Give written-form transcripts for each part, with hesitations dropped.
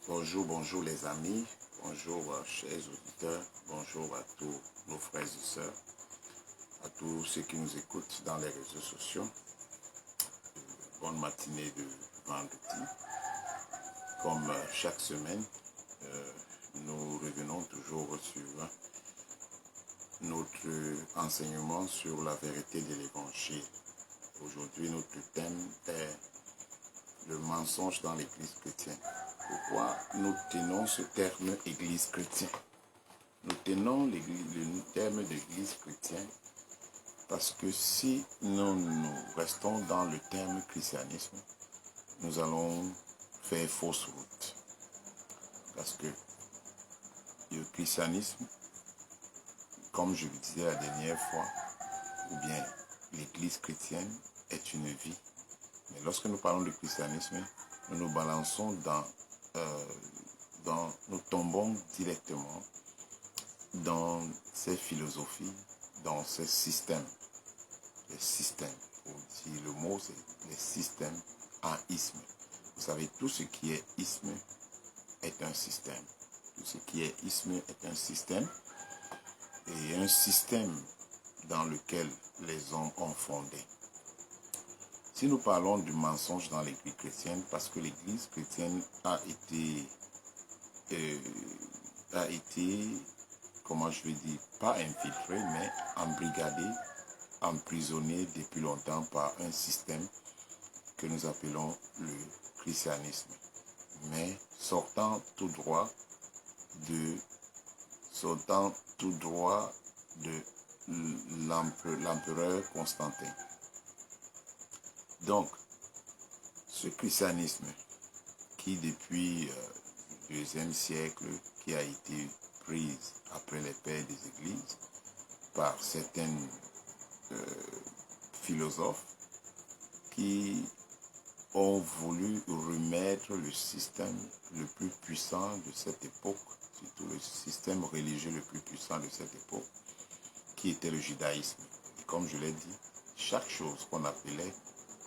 Bonjour, bonjour les amis, bonjour chers auditeurs, bonjour à tous nos frères et sœurs, à tous ceux qui nous écoutent dans les réseaux sociaux. Bonne matinée de vendredi. Comme chaque semaine, nous revenons toujours sur notre enseignement sur la vérité de l'Évangile. Aujourd'hui, notre thème est le mensonge dans l'Église chrétienne. Pourquoi nous tenons ce terme Église chrétienne? Nous tenons le terme d'Église chrétienne parce que si nous restons dans le terme christianisme, nous allons faire fausse route. Parce que le christianisme, comme je le disais la dernière fois, ou bien l'Église chrétienne est une vie. Mais lorsque nous parlons de christianisme, nous nous balançons nous tombons directement dans ces philosophies, dans ces systèmes. Les systèmes, le mot c'est les systèmes en isme. Vous savez, tout ce qui est isme est un système. Tout ce qui est isme est un système. Et un système dans lequel les hommes ont fondé. Si nous parlons du mensonge dans l'Église chrétienne, parce que l'Église chrétienne a été, comment je vais dire, pas infiltrée, mais embrigadée, emprisonnée depuis longtemps par un système que nous appelons le christianisme. Mais sortant tout droit de l'empereur Constantin. Donc, ce christianisme qui depuis le deuxième siècle, qui a été prise après les pères des églises par certains philosophes qui ont voulu remettre le système le plus puissant de cette époque, surtout le système religieux le plus puissant de cette époque, qui était le judaïsme. Et comme je l'ai dit, chaque chose qu'on appelait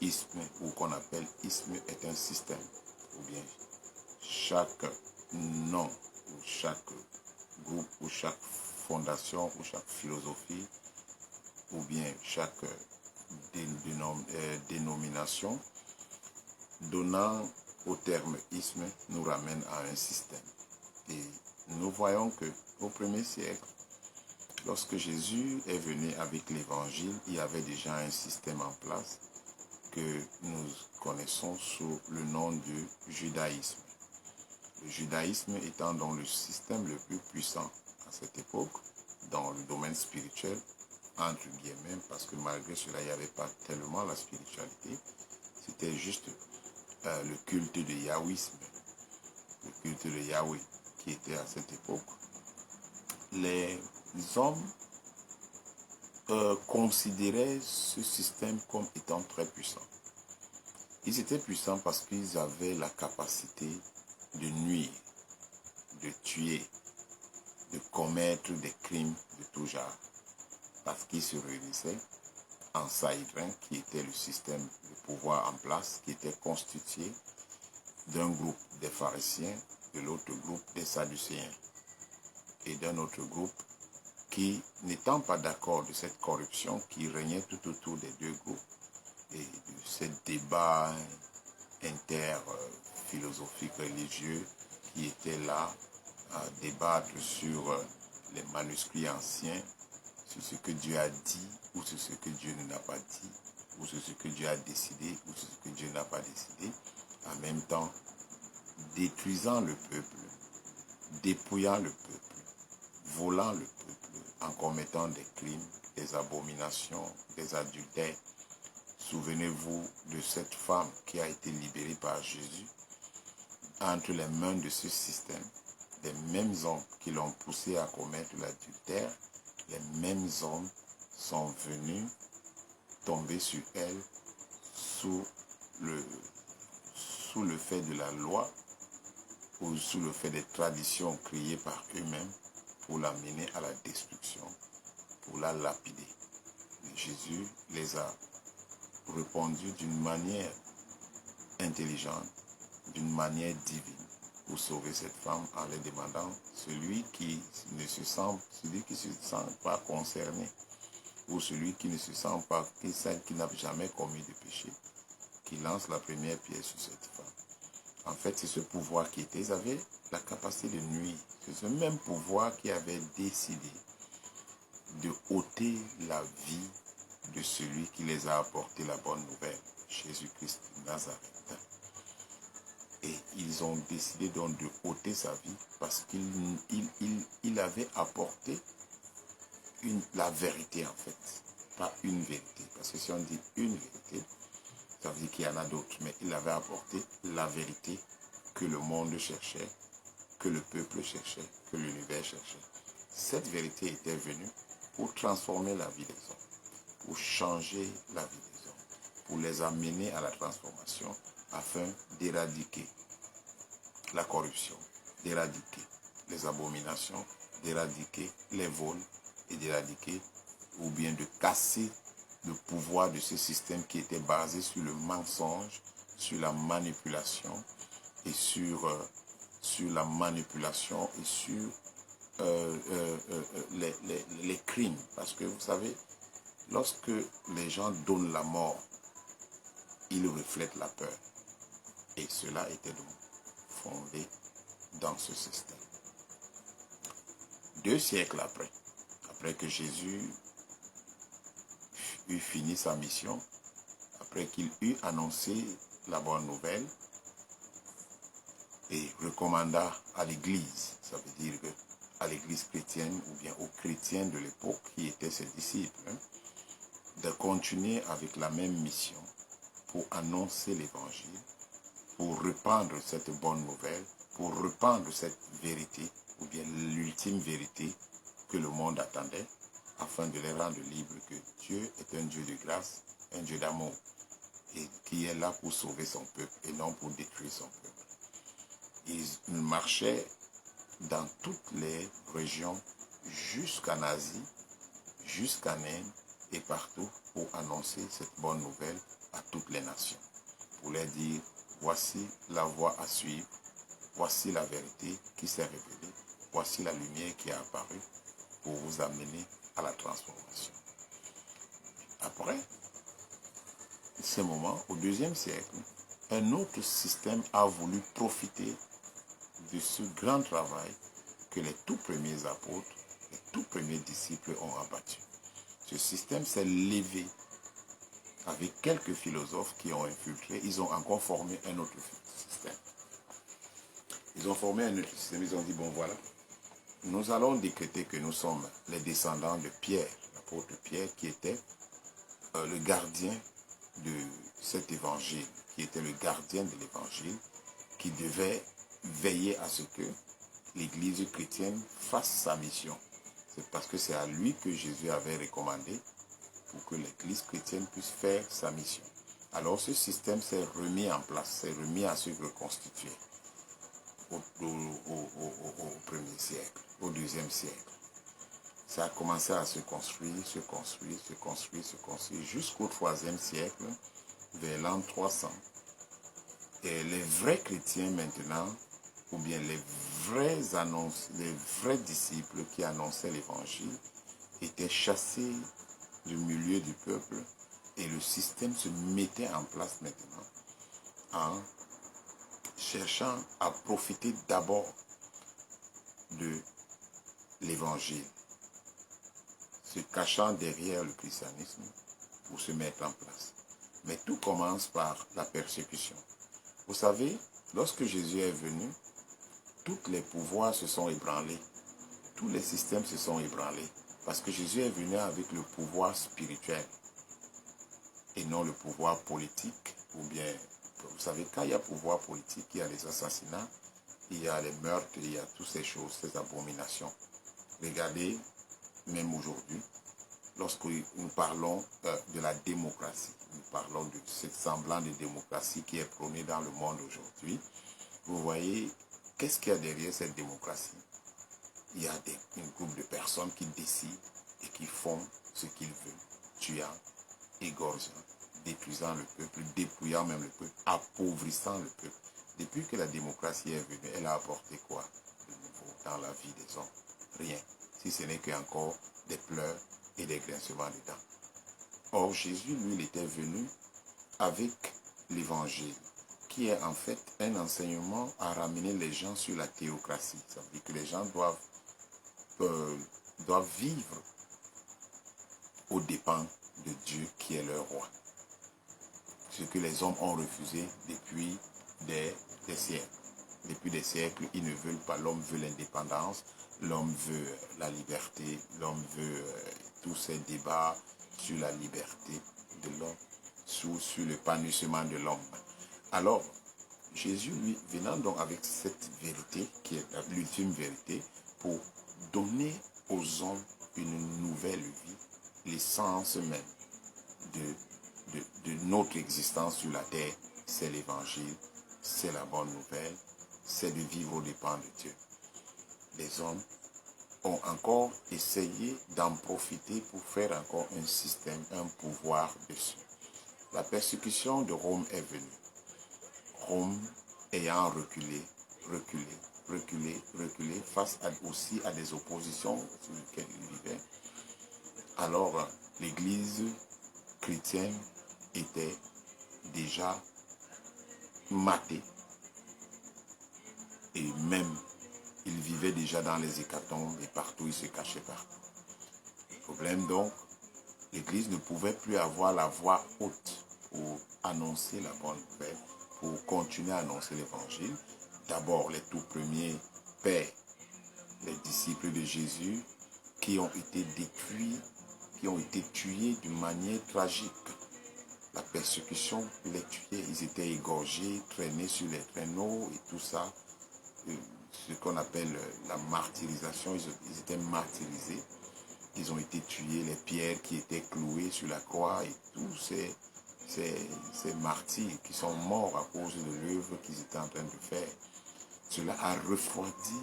isme ou qu'on appelle isme est un système. Ou bien chaque nom ou chaque groupe ou chaque fondation ou chaque philosophie ou bien chaque dénomination donnant au terme isme nous ramène à un système. Et nous voyons que au premier siècle, lorsque Jésus est venu avec l'évangile, il y avait déjà un système en place que nous connaissons sous le nom du judaïsme. Le judaïsme étant donc le système le plus puissant à cette époque, dans le domaine spirituel, entre guillemets, parce que malgré cela, il n'y avait pas tellement la spiritualité, c'était juste le culte de Yahwisme, le culte de Yahweh qui était à cette époque. Les hommes considéraient ce système comme étant très puissant. Ils étaient puissants parce qu'ils avaient la capacité de nuire, de tuer, de commettre des crimes de tout genre. Parce qu'ils se réunissaient en Sanhédrin, qui était le système de pouvoir en place, qui était constitué d'un groupe des pharisiens, de l'autre groupe des sadducéens, et d'un autre groupe qui, n'étant pas d'accord de cette corruption qui régnait tout autour des deux groupes, et de ce débat interphilosophique religieux qui était là à débattre sur les manuscrits anciens, sur ce que Dieu a dit ou sur ce que Dieu n'a pas dit, ou sur ce que Dieu a décidé ou sur ce que Dieu n'a pas décidé, en même temps détruisant le peuple, dépouillant le peuple, volant le peuple, en commettant des crimes, des abominations, des adultères. Souvenez-vous de cette femme qui a été libérée par Jésus entre les mains de ce système. Les mêmes hommes qui l'ont poussée à commettre l'adultère, les mêmes hommes sont venus tomber sur elle sous le fait de la loi ou sous le fait des traditions créées par eux-mêmes pour la mener à la destruction, pour la lapider. Mais Jésus les a répondu d'une manière intelligente, d'une manière divine, pour sauver cette femme en lui demandant celui qui ne se sent pas concerné ou celui qui ne se sent pas, qui n'a jamais commis de péché, qui lance la première pierre sur cette femme. En fait, c'est ce pouvoir qui était, ils avaient la capacité de nuire. C'est ce même pouvoir qui avait décidé de ôter la vie de celui qui les a apporté la bonne nouvelle, Jésus-Christ de Nazareth. Et ils ont décidé donc de ôter sa vie parce qu'il avait apporté la vérité en fait, pas une vérité. Parce que si on dit une vérité, ça veut dire qu'il y en a d'autres, mais il avait apporté la vérité que le monde cherchait, que le peuple cherchait, que l'univers cherchait. Cette vérité était venue pour transformer la vie des hommes, pour changer la vie des hommes, pour les amener à la transformation afin d'éradiquer la corruption, d'éradiquer les abominations, d'éradiquer les vols et d'éradiquer ou bien de casser le pouvoir de ce système qui était basé sur le mensonge, sur la manipulation et sur la manipulation et sur les crimes. Parce que vous savez, lorsque les gens donnent la mort, ils reflètent la peur. Et cela était donc fondé dans ce système. 2 siècles après que Jésus eut fini sa mission, après qu'il eut annoncé la bonne nouvelle et recommanda à l'Église, ça veut dire à l'Église chrétienne ou bien aux chrétiens de l'époque qui étaient ses disciples, de continuer avec la même mission pour annoncer l'Évangile, pour répandre cette bonne nouvelle, pour répandre cette vérité, ou bien l'ultime vérité que le monde attendait, afin de les rendre libres que Dieu est un Dieu de grâce, un Dieu d'amour, et qui est là pour sauver son peuple et non pour détruire son peuple. Ils marchaient dans toutes les régions, jusqu'en Asie, jusqu'en Inde et partout pour annoncer cette bonne nouvelle à toutes les nations. Pour leur dire, voici la voie à suivre, voici la vérité qui s'est révélée, voici la lumière qui est apparue pour vous amener à la transformation. Après ce moment, au 2e siècle, un autre système a voulu profiter de ce grand travail que les tout premiers apôtres, les tout premiers disciples ont abattu. Ce système s'est levé avec quelques philosophes qui ont infiltré. Ils ont encore formé un autre système. Ils ont formé un autre système. Ils ont dit, bon voilà, nous allons décréter que nous sommes les descendants de Pierre, l'apôtre Pierre, qui était le gardien de cet évangile, qui était le gardien de l'évangile, qui devait veiller à ce que l'Église chrétienne fasse sa mission. C'est parce que c'est à lui que Jésus avait recommandé pour que l'Église chrétienne puisse faire sa mission. Alors ce système s'est remis en place, s'est remis à se reconstituer au 1er siècle, au 2e siècle. Ça a commencé à se construire jusqu'au 3e siècle, vers l'an 300. Et les vrais chrétiens maintenant, ou bien les vrais disciples qui annonçaient l'évangile, étaient chassés du milieu du peuple et le système se mettait en place maintenant en cherchant à profiter d'abord de l'évangile, se cachant derrière le christianisme pour se mettre en place. Mais tout commence par la persécution. Vous savez, lorsque Jésus est venu, tous les pouvoirs se sont ébranlés, tous les systèmes se sont ébranlés, parce que Jésus est venu avec le pouvoir spirituel et non le pouvoir politique. Ou bien, vous savez, quand il y a pouvoir politique, il y a les assassinats, il y a les meurtres, il y a toutes ces choses, ces abominations. Regardez, même aujourd'hui, lorsque nous parlons de la démocratie, nous parlons de ce semblant de démocratie qui est prôné dans le monde aujourd'hui, vous voyez, qu'est-ce qu'il y a derrière cette démocratie? Il y a un groupe de personnes qui décident et qui font ce qu'ils veulent, tuant, égorgeant, détruisant le peuple, dépouillant même le peuple, appauvrissant le peuple. Depuis que la démocratie est venue, elle a apporté quoi de nouveau dans la vie des hommes? Rien, si ce n'est qu'encore des pleurs et des grincements de dents. Or, Jésus, lui, il était venu avec l'évangile, qui est en fait un enseignement à ramener les gens sur la théocratie. Ça veut dire que les gens doivent vivre aux dépens de Dieu qui est leur roi. Ce que les hommes ont refusé depuis des siècles. Depuis des siècles, ils ne veulent pas. L'homme veut l'indépendance, l'homme veut la liberté, l'homme veut tous ces débats sur la liberté de l'homme, sur l'épanouissement de l'homme. Alors, Jésus, lui, venant donc avec cette vérité, qui est l'ultime vérité, pour donner aux hommes une nouvelle vie, l'essence même de notre existence sur la terre, c'est l'évangile, c'est la bonne nouvelle, c'est de vivre aux dépens de Dieu. Les hommes ont encore essayé d'en profiter pour faire encore un système, un pouvoir dessus. La persécution de Rome est venue. Rome ayant reculé face aussi à des oppositions sur lesquelles il vivait. Alors, l'Église chrétienne était déjà matée et même il vivait déjà dans les hécatombes et partout il se cachait partout. Le problème donc, l'Église ne pouvait plus avoir la voix haute pour annoncer la bonne nouvelle, pour continuer à annoncer l'évangile. D'abord, les tout premiers pères, les disciples de Jésus, qui ont été détruits, qui ont été tués d'une manière tragique. La persécution les tuait, ils étaient égorgés, traînés sur les traîneaux et tout ça. Ce qu'on appelle la martyrisation, ils étaient martyrisés. Ils ont été tués, les pierres qui étaient clouées sur la croix et tous ces martyrs qui sont morts à cause de l'œuvre qu'ils étaient en train de faire. Cela a refroidi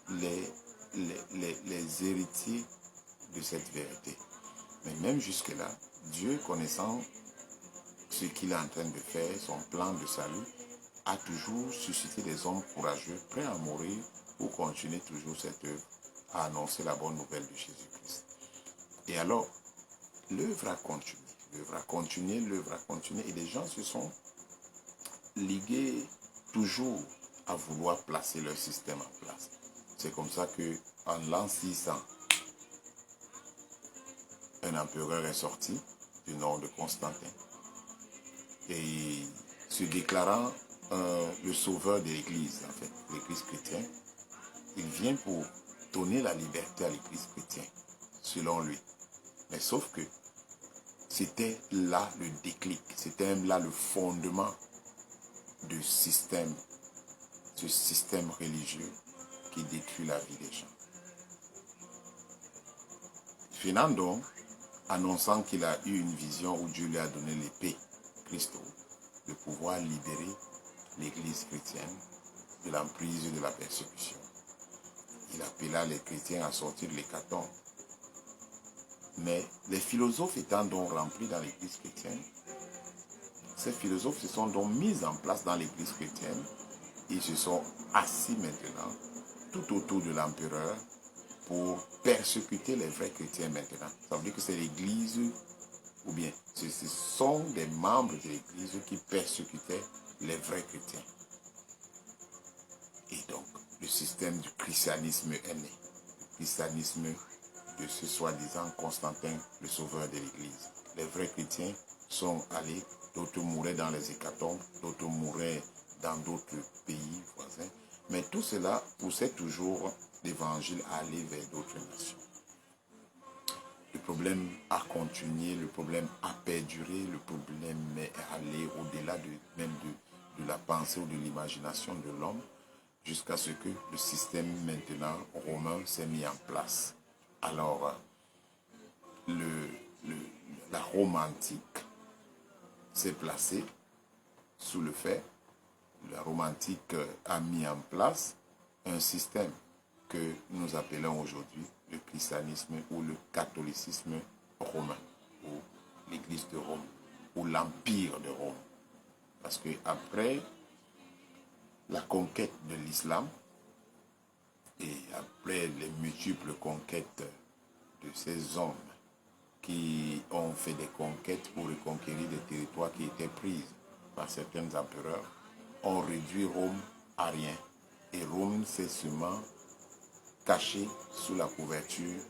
les héritiers de cette vérité. Mais même jusque-là, Dieu, connaissant ce qu'il est en train de faire, son plan de salut, a toujours suscité des hommes courageux, prêts à mourir pour continuer toujours cette œuvre, à annoncer la bonne nouvelle de Jésus-Christ. Et alors, l'œuvre a continué, et les gens se sont ligués toujours à vouloir placer leur système en place. C'est comme ça qu'en l'an 600, un empereur est sorti du nom de Constantin et se déclarant le sauveur de l'Église, en fait, l'Église chrétienne. Il vient pour donner la liberté à l'Église chrétienne, selon lui. Mais sauf que c'était là le déclic, c'était là le fondement de ce système religieux qui détruit la vie des gens. Finant donc, annonçant qu'il a eu une vision où Dieu lui a donné l'épée, Christo, de pouvoir libérer l'Église chrétienne de l'emprise de la persécution. Il appela les chrétiens à sortir de l'hécatombe. Mais les philosophes étant donc remplis dans l'Église chrétienne, ces philosophes se sont donc mis en place dans l'Église chrétienne. Ils se sont assis maintenant tout autour de l'empereur pour persécuter les vrais chrétiens maintenant. Ça veut dire que c'est l'Église, ou bien ce sont des membres de l'Église qui persécutaient les vrais chrétiens. Et donc, le système du christianisme est né. Le christianisme de ce soi-disant Constantin, le sauveur de l'Église. Les vrais chrétiens sont allés, d'autres mouraient dans les hécatombes, d'autres mouraient dans d'autres pays voisins. Mais tout cela poussait toujours l'Évangile à aller vers d'autres nations. Le problème a continué, le problème a perduré, le problème est allé au-delà même de la pensée ou de l'imagination de l'homme, jusqu'à ce que le système maintenant romain s'est mis en place. Alors, la Rome antique s'est placée sous le fait, la Rome antique a mis en place un système que nous appelons aujourd'hui le christianisme ou le catholicisme romain, ou l'Église de Rome, ou l'Empire de Rome. Parce qu'après la conquête de l'islam et après les multiples conquêtes de ces hommes qui ont fait des conquêtes pour reconquérir des territoires qui étaient pris par certains empereurs, ont réduit Rome à rien. Et Rome s'est seulement cachée sous la couverture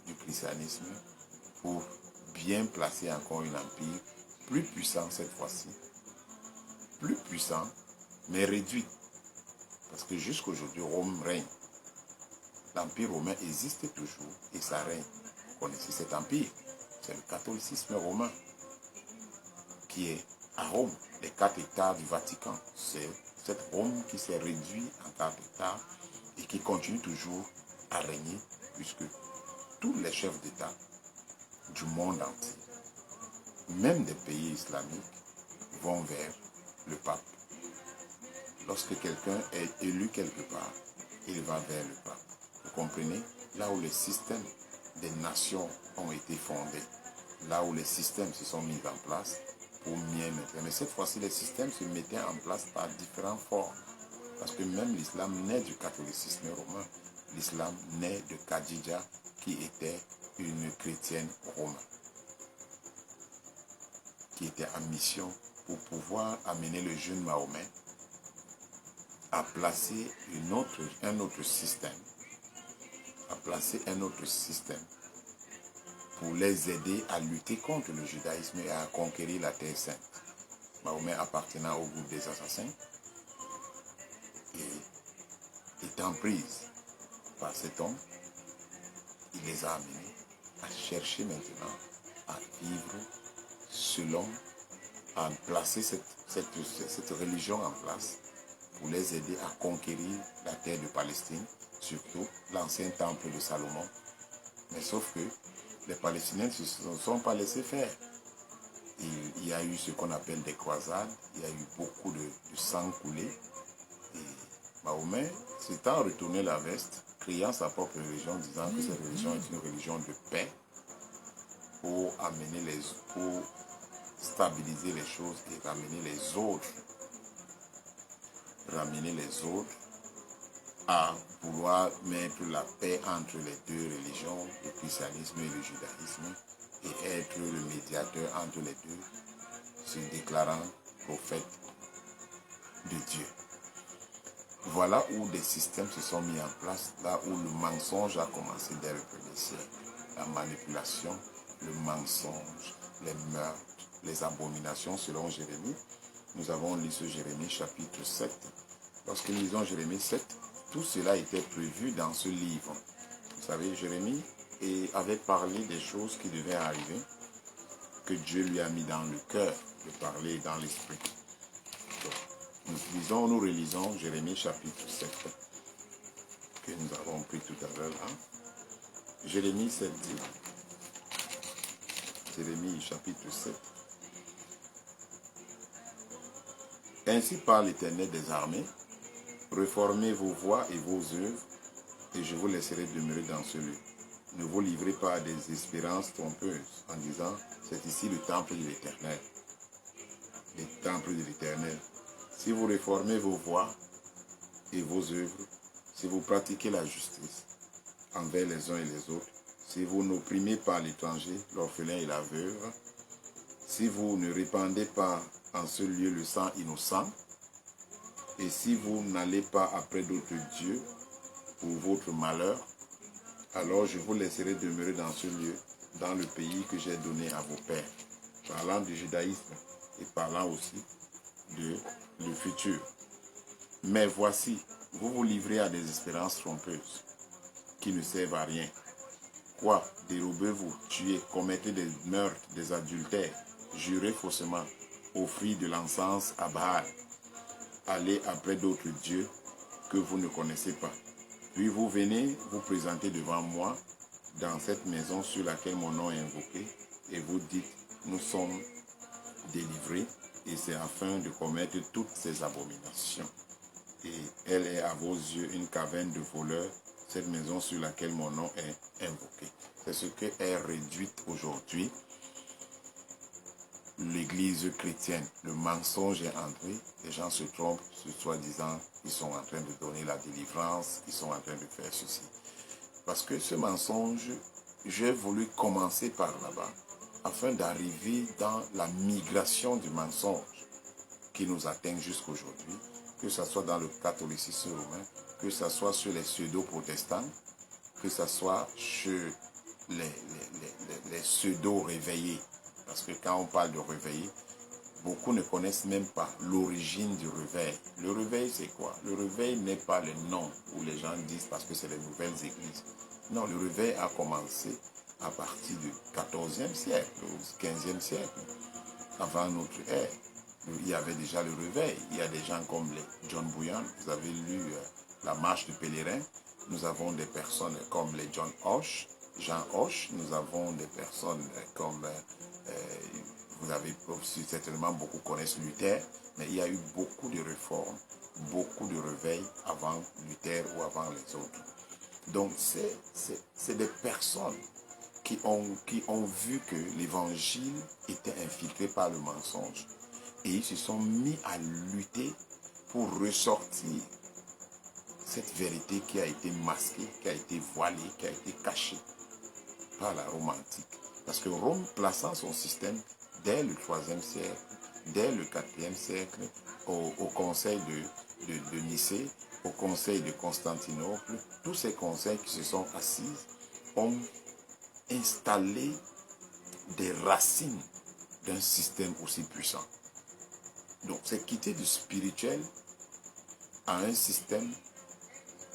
du christianisme pour bien placer encore un empire plus puissant cette fois-ci, plus puissant mais réduit. Parce que jusqu'aujourd'hui, Rome règne. L'empire romain existe toujours et ça règne. Vous connaissez cet empire? C'est le catholicisme romain qui est à Rome, les 4 États du Vatican. C'est cette Rome qui s'est réduite en 4 États et qui continue toujours à régner puisque tous les chefs d'État du monde entier, même des pays islamiques, vont vers le pape. Lorsque quelqu'un est élu quelque part, il va vers le pape. Vous comprenez? Là où les systèmes des nations ont été fondés, là où les systèmes se sont mis en place pour mieux mettre. Mais cette fois-ci, les systèmes se mettaient en place par différentes formes. Parce que même l'islam naît du catholicisme romain. L'islam naît de Khadija, qui était une chrétienne romaine, qui était en mission pour pouvoir amener le jeune Mahomet à placer un autre système, pour les aider à lutter contre le judaïsme et à conquérir la terre sainte. Mahomet appartenant au groupe des assassins et étant prise par cet homme, il les a amenés à chercher maintenant à vivre selon, à placer cette religion en place pour les aider à conquérir la terre de Palestine, surtout l'ancien temple de Salomon. Mais sauf que les Palestiniens ne se sont pas laissés faire. Il y a eu ce qu'on appelle des croisades, il y a eu beaucoup de sang coulé. Et Mahomet s'étant retourné la veste, criant sa propre religion, disant que cette religion est une religion de paix pour stabiliser les choses et ramener les autres à vouloir mettre la paix entre les deux religions, le christianisme et le judaïsme, et être le médiateur entre les deux, se déclarant prophète de Dieu. Voilà où des systèmes se sont mis en place, là où le mensonge a commencé dès le premier siècle. La manipulation, le mensonge, les meurtres, les abominations selon Jérémie. Nous avons lu ce Jérémie chapitre 7. Lorsque nous lisons Jérémie 7, tout cela était prévu dans ce livre. Vous savez, Jérémie avait parlé des choses qui devaient arriver, que Dieu lui a mis dans le cœur de parler dans l'esprit. Nous relisons Jérémie chapitre 7, que nous avons pris tout à l'heure là. Jérémie 7 dit, Jérémie chapitre 7. Ainsi parle l'Éternel des armées, réformez vos voies et vos œuvres, et je vous laisserai demeurer dans ce lieu. Ne vous livrez pas à des espérances trompeuses, en disant, c'est ici le temple de l'Éternel. Le temple de l'Éternel. Si vous réformez vos voies et vos œuvres, si vous pratiquez la justice envers les uns et les autres, si vous n'opprimez pas l'étranger, l'orphelin et la veuve, si vous ne répandez pas en ce lieu le sang innocent, et si vous n'allez pas après d'autres dieux pour votre malheur, alors je vous laisserai demeurer dans ce lieu, dans le pays que j'ai donné à vos pères. Parlant du judaïsme et parlant aussi de le futur. Mais voici, vous vous livrez à des espérances trompeuses qui ne servent à rien. Quoi? Dérobez-vous, tuez, commettez des meurtres, des adultères, jurez faussement, offrez de l'encens à Baal, allez après d'autres dieux que vous ne connaissez pas. Puis vous venez vous présenter devant moi dans cette maison sur laquelle mon nom est invoqué et vous dites, nous sommes délivrés et c'est afin de commettre toutes ces abominations. Et elle est à vos yeux une caverne de voleurs, cette maison sur laquelle mon nom est invoqué. C'est ce qui est réduite aujourd'hui l'église chrétienne, le mensonge est entré, les gens se trompent, soi-disant, ils sont en train de donner la délivrance, ils sont en train de faire ceci. Parce que ce mensonge, j'ai voulu commencer par là-bas, afin d'arriver dans la migration du mensonge qui nous atteint jusqu'aujourd'hui, que ce soit dans le catholicisme romain, que ce soit sur les pseudo-protestants, que ce soit chez les pseudo-réveillés. Parce que quand on parle de réveillé, beaucoup ne connaissent même pas l'origine du réveil. Le réveil, c'est quoi? Le réveil n'est pas le nom où les gens disent parce que c'est les nouvelles églises. Non, le réveil a commencé à partir du 14e siècle, au 15e siècle, avant notre ère. Il y avait déjà le réveil. Il y a des gens comme les John Bunyan. Vous avez lu La marche du pèlerin. Nous avons des personnes comme les Jean Hoche. Nous avons des personnes comme, vous avez certainement beaucoup connaissent Luther, mais il y a eu beaucoup de réformes, beaucoup de réveils avant Luther ou avant les autres. Donc c'est des personnes qui ont vu que l'évangile était infiltré par le mensonge. Et ils se sont mis à lutter pour ressortir cette vérité qui a été masquée, qui a été voilée, qui a été cachée par la Rome antique. Parce que Rome, plaçant son système dès le 3e siècle, dès le 4e siècle, au conseil de Nicée, au conseil de Constantinople, tous ces conseils qui se sont assis ont installé des racines d'un système aussi puissant. Donc, c'est quitter du spirituel à un système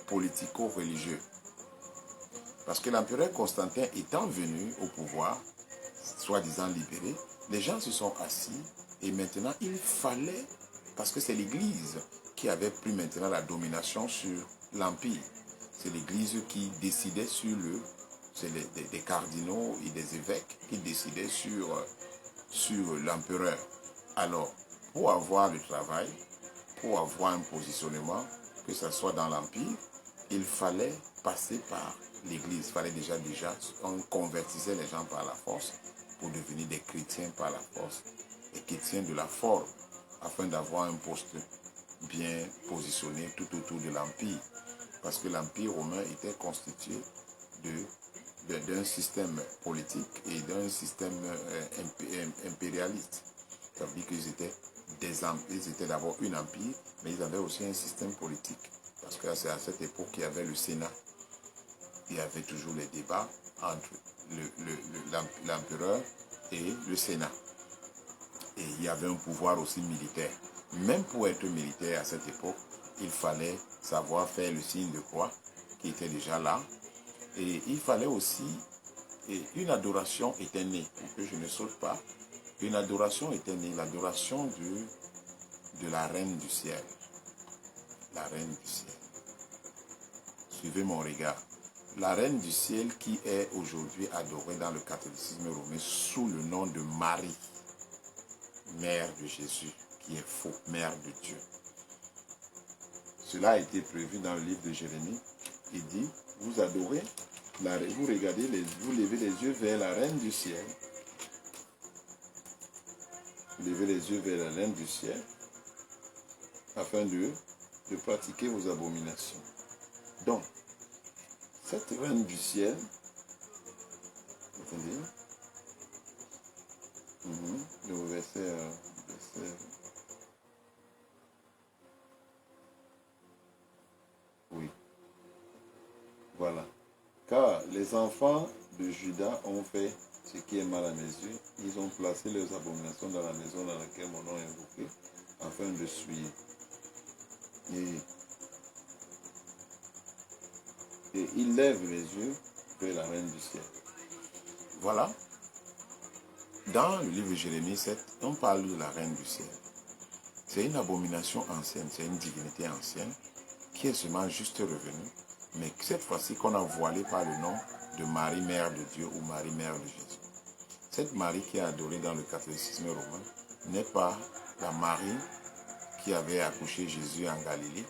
politico-religieux. Parce que l'empereur Constantin étant venu au pouvoir, soi-disant libéré, les gens se sont assis et maintenant il fallait, parce que c'est l'Église qui avait pris maintenant la domination sur l'Empire. C'est l'Église qui décidait sur c'est des cardinaux et des évêques qui décidaient sur l'empereur. Alors, pour avoir le travail, pour avoir un positionnement, que ce soit dans l'Empire, il fallait passer par l'Église. Il fallait déjà, on convertissait les gens par la force pour devenir des chrétiens par la force, des chrétiens de la forme, afin d'avoir un poste bien positionné tout autour de l'Empire. Parce que l'Empire romain était constitué d'un système politique et d'un système impérialiste. Ça veut dire qu'ils étaient d'abord un empire, mais ils avaient aussi un système politique. Parce que c'est à cette époque qu'il y avait le Sénat. Il y avait toujours les débats entre l'empereur et le Sénat. Et il y avait un pouvoir aussi militaire. Même pour être militaire à cette époque, il fallait savoir faire le signe de croix, qui était déjà là. Et il fallait aussi, et une adoration était née, pour que je ne saute pas, une adoration était née, l'adoration de la reine du ciel. La reine du ciel. Suivez mon regard. La reine du ciel qui est aujourd'hui adorée dans le catholicisme romain sous le nom de Marie, mère de Jésus, qui est faux, mère de Dieu. Cela a été prévu dans le livre de Jérémie. Il dit, vous adorez, vous regardez, vous levez les yeux vers la reine du ciel. Vous levez les yeux vers la reine du ciel, afin de pratiquer vos abominations. Donc, cette reine du ciel, attendez, le verset, oui, voilà. Car les enfants de Juda ont fait ce qui est mal à mes yeux. Ils ont placé leurs abominations dans la maison dans laquelle mon nom est invoqué, afin de suivre. Et il lève les yeux vers la reine du ciel. Voilà. Dans le livre de Jérémie 7, on parle de la reine du ciel. C'est une abomination ancienne, c'est une divinité ancienne qui est seulement juste revenue, mais cette fois-ci qu'on a voilée par le nom de Marie, mère de Dieu ou Marie, mère de Jésus. Cette Marie qui est adorée dans le catholicisme romain n'est pas la Marie qui avait accouché Jésus en Galilée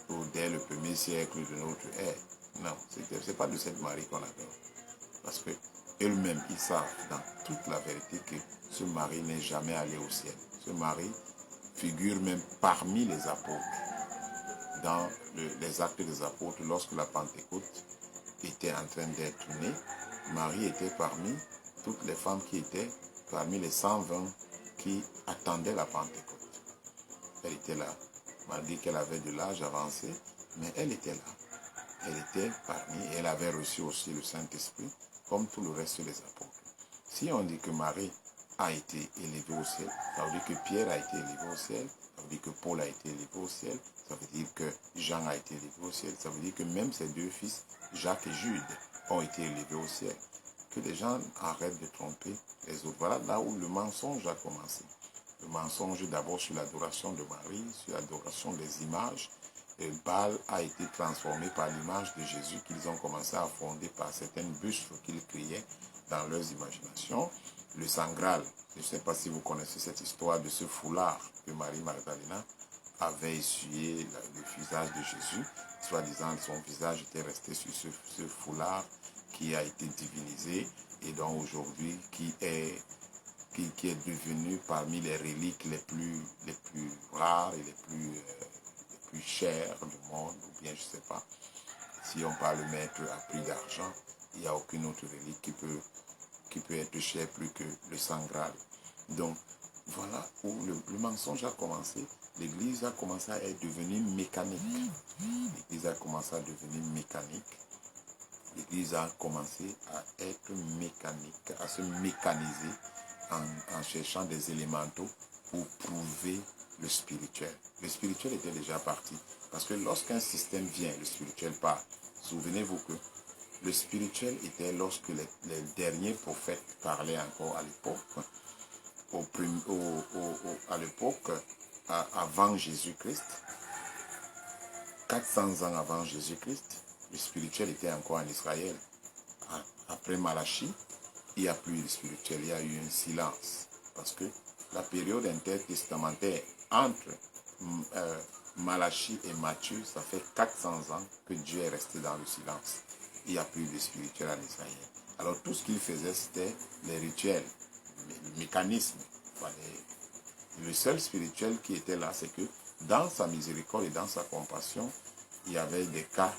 ou dès le 1er siècle de notre ère. Non, ce n'est pas de cette Marie qu'on adore. Parce que eux-mêmes, ils savent dans toute la vérité que ce mari n'est jamais allé au ciel. Ce mari figure même parmi les apôtres. Dans les actes des apôtres, lorsque la Pentecôte était en train d'être née, Marie était parmi toutes les femmes qui étaient parmi les 120 qui attendaient la Pentecôte. Elle était là, malgré qu'elle avait de l'âge avancé, mais elle était là. Elle était parmi, et elle avait reçu aussi le Saint-Esprit, comme tout le reste des apôtres. Si on dit que Marie a été élevée au ciel, ça veut dire que Pierre a été élevé au ciel, ça veut dire que Paul a été élevé au ciel, ça veut dire que Jean a été élevé au ciel, ça veut dire que même ses deux fils, Jacques et Jude, ont été élevés au ciel. Que les gens arrêtent de tromper les autres. Voilà là où le mensonge a commencé. Le mensonge d'abord sur l'adoration de Marie, sur l'adoration des images. Le Baal a été transformé par l'image de Jésus qu'ils ont commencé à fonder par certaines bustes qu'ils criaient dans leurs imaginations. Le Saint Graal, je ne sais pas si vous connaissez cette histoire de ce foulard que Marie Magdalena avait essuyé le visage de Jésus. Soi-disant, son visage était resté sur ce foulard qui a été divinisé et donc aujourd'hui qui est devenu parmi les reliques les plus rares et les plus chères du monde, ou bien je ne sais pas. Si on parle mettre à prix d'argent, il n'y a aucune autre relique qui peut être chère plus que le Saint Graal. Donc, voilà où le mensonge a commencé. L'Église a commencé à être devenue mécanique. L'Église a commencé à devenir mécanique. L'Église a commencé à être mécanique, à se mécaniser en cherchant des élémentaux pour prouver le spirituel. Le spirituel était déjà parti. Parce que lorsqu'un système vient, le spirituel part. Souvenez-vous que le spirituel était lorsque les derniers prophètes parlaient encore à l'époque, à l'époque avant Jésus-Christ, 400 ans avant Jésus-Christ, le spirituel était encore en Israël. Après Malachie, il n'y a plus de spirituel, il y a eu un silence. Parce que la période intertestamentaire entre Malachie et Matthieu, ça fait 400 ans que Dieu est resté dans le silence. Il n'y a plus de spirituel en Israël. Alors tout ce qu'il faisait, c'était les rituels, le mécanisme. Le seul spirituel qui était là, c'est que dans sa miséricorde et dans sa compassion, il y avait des cas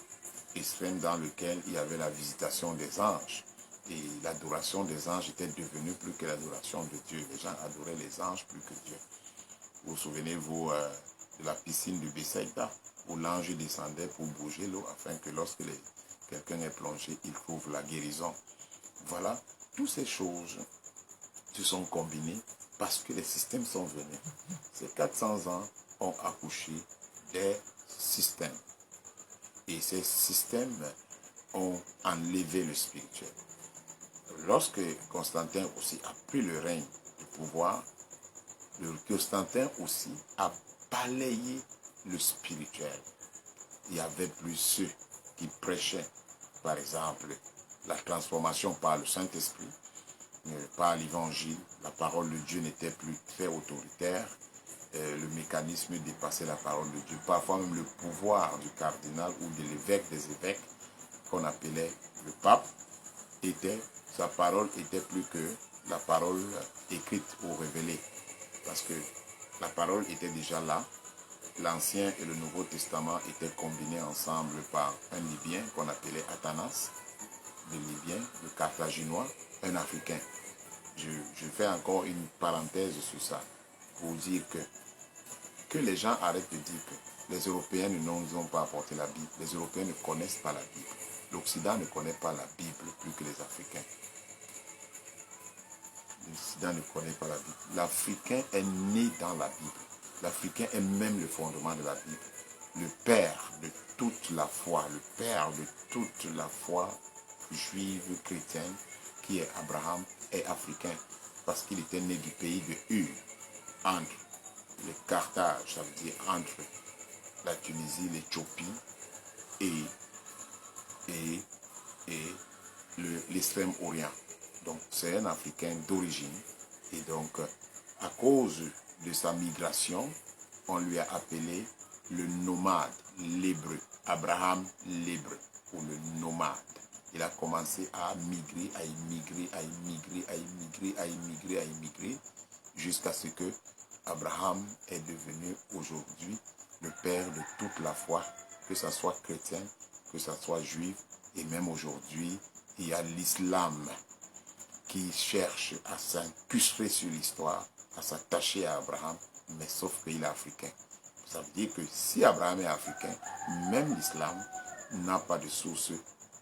extrêmes dans lesquels il y avait la visitation des anges. Et l'adoration des anges était devenue plus que l'adoration de Dieu. Les gens adoraient les anges plus que Dieu. Vous souvenez-vous de la piscine de Bethsaïda, où l'ange descendait pour bouger l'eau, afin que lorsque quelqu'un est plongé, il trouve la guérison. Voilà, toutes ces choses se sont combinées parce que les systèmes sont venus. Ces 400 ans ont accouché des systèmes. Et ces systèmes ont enlevé le spirituel. Lorsque Constantin aussi a pris le règne du pouvoir, Constantin aussi a balayé le spirituel. Il n'y avait plus ceux qui prêchaient, par exemple, la transformation par le Saint-Esprit, par l'évangile. La parole de Dieu n'était plus très autoritaire. Le mécanisme dépassait la parole de Dieu. Parfois même le pouvoir du cardinal ou de l'évêque des évêques, qu'on appelait le pape, sa parole était plus que la parole écrite ou révélée. Parce que la parole était déjà là. L'Ancien et le Nouveau Testament étaient combinés ensemble par un Libyen qu'on appelait Athanas, le Libyen, le Carthaginois, un Africain. Je fais encore une parenthèse sur ça pour dire que les gens arrêtent de dire que les Européens ne nous ont pas apporté la Bible. Les Européens ne connaissent pas la Bible. L'Occident ne connaît pas la Bible plus que les Africains. L'Occident ne connaît pas la Bible. L'Africain est né dans la Bible. L'Africain est même le fondement de la Bible. Le père de toute la foi, le père de toute la foi juive, chrétienne, qui est Abraham, est africain. Parce qu'il était né du pays de Ur, entre le Carthage, ça veut dire entre la Tunisie, l'Éthiopie et l'extrême-orient. Donc c'est un Africain d'origine. Et donc à cause de sa migration, on lui a appelé le nomade, l'hébreu. Abraham l'hébreu, ou le nomade. il a commencé à migrer, à immigrer, à immigrer, à immigrer, à immigrer, à immigrer, jusqu'à ce que Abraham est devenu aujourd'hui le père de toute la foi, que ce soit chrétien, que ce soit juif, et même aujourd'hui, il y a l'islam qui cherche à s'incruster sur l'histoire, à s'attacher à Abraham, mais sauf qu'il est africain. Ça veut dire que si Abraham est africain, même l'islam n'a pas de source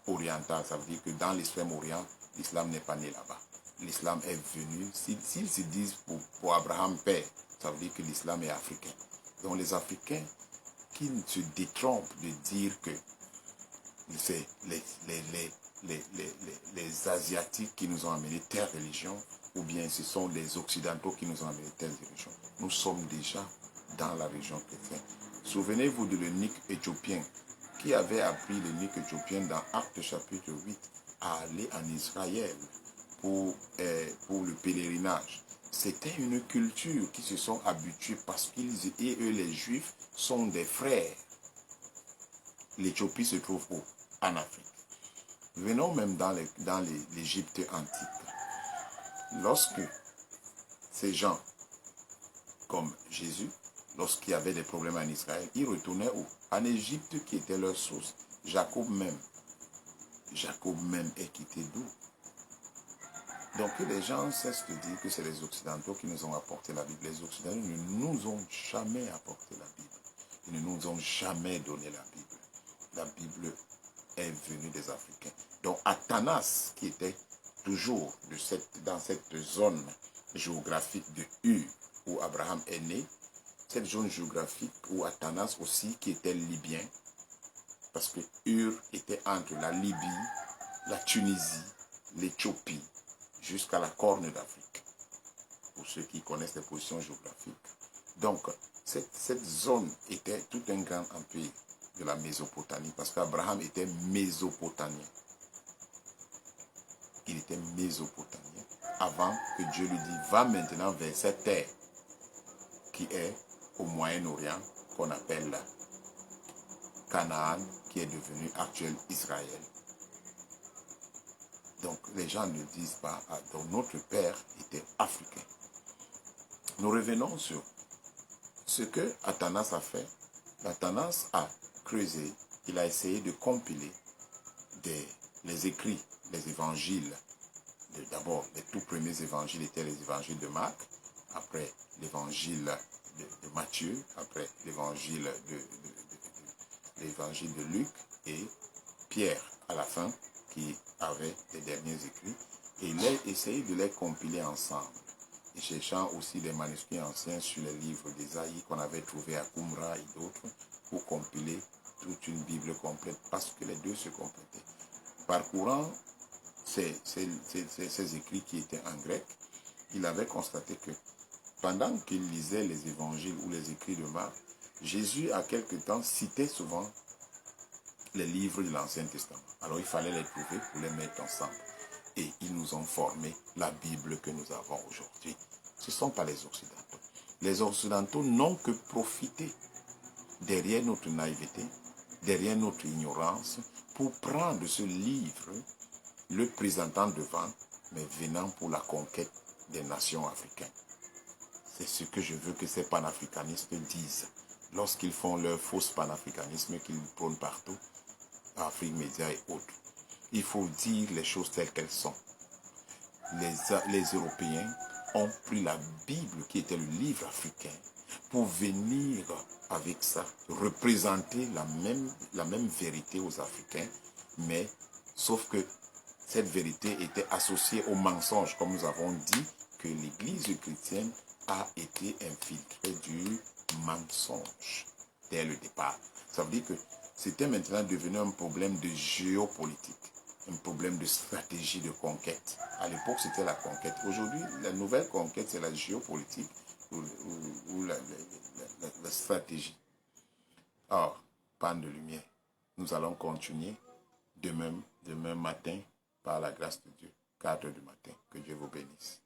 orientale. Ça veut dire que dans l'extrême orient, l'islam n'est pas né là-bas. L'islam est venu, s'ils se disent pour Abraham père, ça veut dire que l'islam est africain. Donc les Africains qui se détrompent de dire que c'est les Asiatiques qui nous ont amené telle religion, ou bien ce sont les Occidentaux qui nous ont amené telle religion. Nous sommes déjà dans la région chrétienne. Souvenez-vous de l'eunuque éthiopien qui avait appris l'eunuque éthiopien dans Actes chapitre 8 à aller en Israël pour le pèlerinage. C'était une culture qui se sont habitués parce qu'ils et eux les Juifs sont des frères. L'Éthiopie se trouve où? En Afrique. Venons même dans l'Égypte antique. Lorsque ces gens, comme Jésus, lorsqu'il y avait des problèmes en Israël, ils retournaient où? En Égypte qui était leur source. Jacob même est quitté d'où? Donc que les gens cessent de dire que c'est les Occidentaux qui nous ont apporté la Bible. Les Occidentaux ne nous ont jamais apporté la Bible. Ils ne nous ont jamais donné la Bible. La Bible est venue des Africains. Donc Athanas, qui était toujours dans cette zone géographique de Ur, où Abraham est né, cette zone géographique où Athanas aussi, qui était libyen, parce que Ur était entre la Libye, la Tunisie, l'Éthiopie, jusqu'à la Corne d'Afrique, pour ceux qui connaissent les positions géographiques. Donc, cette zone était tout un grand empire de la Mésopotamie, parce qu'Abraham était mésopotamien. Il était mésopotamien, avant que Dieu lui dise, va maintenant vers cette terre, qui est au Moyen-Orient, qu'on appelle Canaan, qui est devenu actuel Israël. Donc, les gens ne disent pas, donc notre père était africain. Nous revenons sur ce que Athanas a fait. Athanas a creusé, il a essayé de compiler les écrits, les évangiles. D'abord, les tout premiers évangiles étaient les évangiles de Marc, après l'évangile de Matthieu, après l'évangile de Luc et Pierre à la fin, qui avait les derniers écrits, et il a essayé de les compiler ensemble, et cherchant aussi des manuscrits anciens sur les livres d'Ésaïe qu'on avait trouvés à Qumran et d'autres, pour compiler toute une Bible complète, parce que les deux se complétaient. Parcourant ces écrits qui étaient en grec, il avait constaté que pendant qu'il lisait les évangiles ou les écrits de Marc, Jésus, à quelque temps, citait souvent les livres de l'Ancien Testament. Alors il fallait les trouver pour les mettre ensemble. Et ils nous ont formé la Bible que nous avons aujourd'hui. Ce ne sont pas les Occidentaux. Les Occidentaux n'ont que profité derrière notre naïveté, derrière notre ignorance, pour prendre ce livre, le présentant devant, mais venant pour la conquête des nations africaines. C'est ce que je veux que ces panafricanistes disent. Lorsqu'ils font leur fausse panafricanisme qu'ils prônent partout, Afrique Média et autres. Il faut dire les choses telles qu'elles sont. Les Européens ont pris la Bible, qui était le livre africain, pour venir avec ça, représenter la même vérité aux Africains, mais sauf que cette vérité était associée au mensonge, comme nous avons dit, que l'Église chrétienne a été infiltrée du mensonge dès le départ. Ça veut dire que c'était maintenant devenu un problème de géopolitique, un problème de stratégie de conquête. À l'époque, c'était la conquête. Aujourd'hui, la nouvelle conquête, c'est la géopolitique ou la stratégie. Or, panne de lumière. Nous allons continuer demain matin, par la grâce de Dieu, 4 heures du matin. Que Dieu vous bénisse.